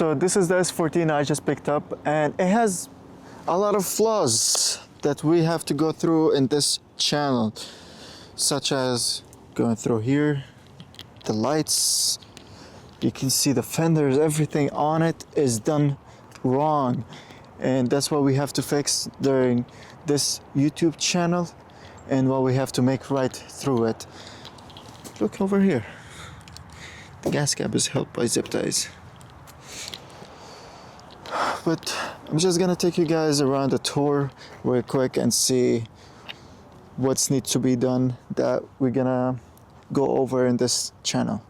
So this is the S14 I just picked up, and it has a lot of flaws that we have to go through in this channel, such as going through here, the lights, you can see the fenders, everything on it is done wrong, and that's what we have to fix during this YouTube channel and what we have to make right through it. Look over here, the gas cap is held by zip ties. But I'm just gonna take you guys around the tour real quick and see what's needs to be done that we're gonna go over in this channel.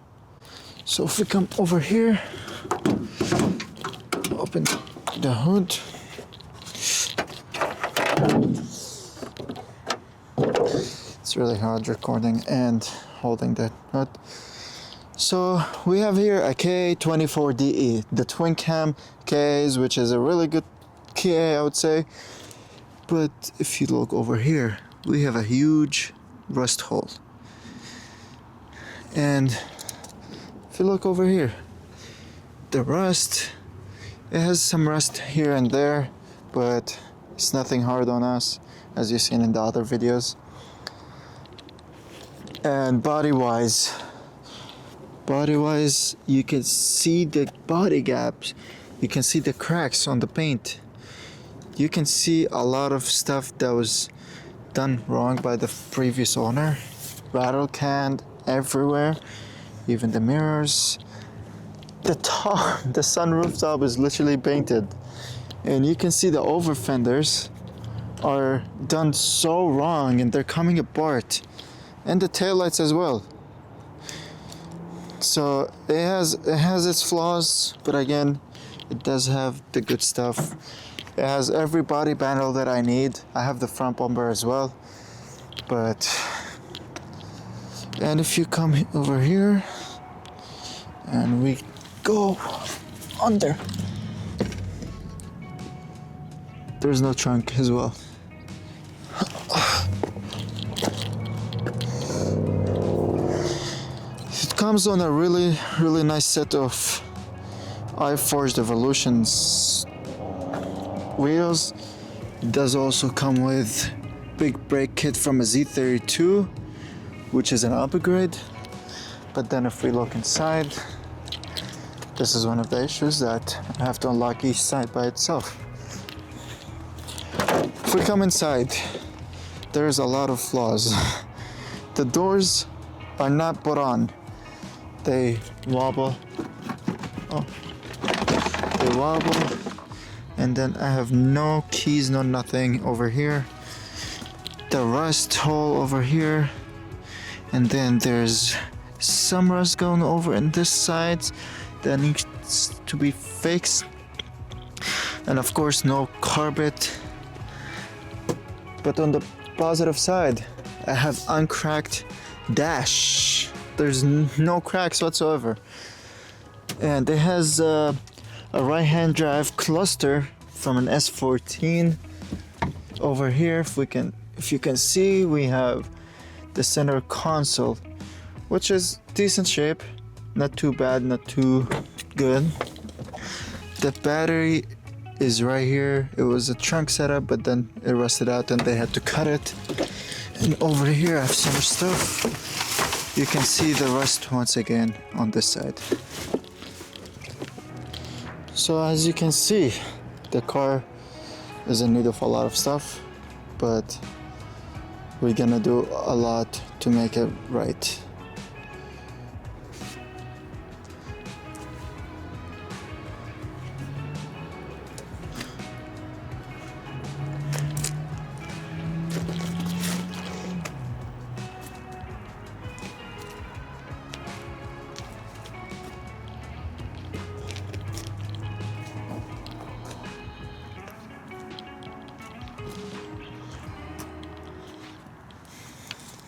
So if we come over here, open the hood. It's really hard recording and holding the hood. So we have here a K24DE, the twin cam Ks, which is a really good KA, I would say. But if you look over here, we have a huge rust hole. And if you look over here, the rust, it has some rust here and there, but it's nothing hard on us, as you've seen in the other videos. And body-wise, you can see the body gaps, you can see the cracks on the paint, you can see a lot of stuff that was done wrong by the previous owner. Rattle can everywhere, even the mirrors. The top, the sunroof top is literally painted, and you can see the over fenders are done so wrong and they're coming apart, and the taillights as well. So it has its flaws, but again, it does have the good stuff. It has every body panel that I need. I have the front bumper as well. And if you come over here and we go under, there's no trunk as well. It comes on a really nice set of iForged Evolutions wheels. It does also come with big brake kit from a Z32, which is an upgrade. But then if we look inside, this is one of the issues that I have to unlock each side by itself. If we come inside, there's a lot of flaws. The doors are not put on. They wobble. Oh, they wobble. And then I have no keys, no nothing over here. The rust hole over here. And then there's some rust going over in this side that needs to be fixed. And of course, no carpet. But on the positive side, I have uncracked dash. There's no cracks whatsoever. And it has a right-hand drive cluster from an S14. Over here, if you can see, we have the center console, which is decent shape, not too bad, not too good. The battery is right here. It was a trunk setup, but then it rusted out and they had to cut it. And over here I have some stuff. You can see the rust once again on this side. So as you can see, the car is in need of a lot of stuff, but we're gonna do a lot to make it right.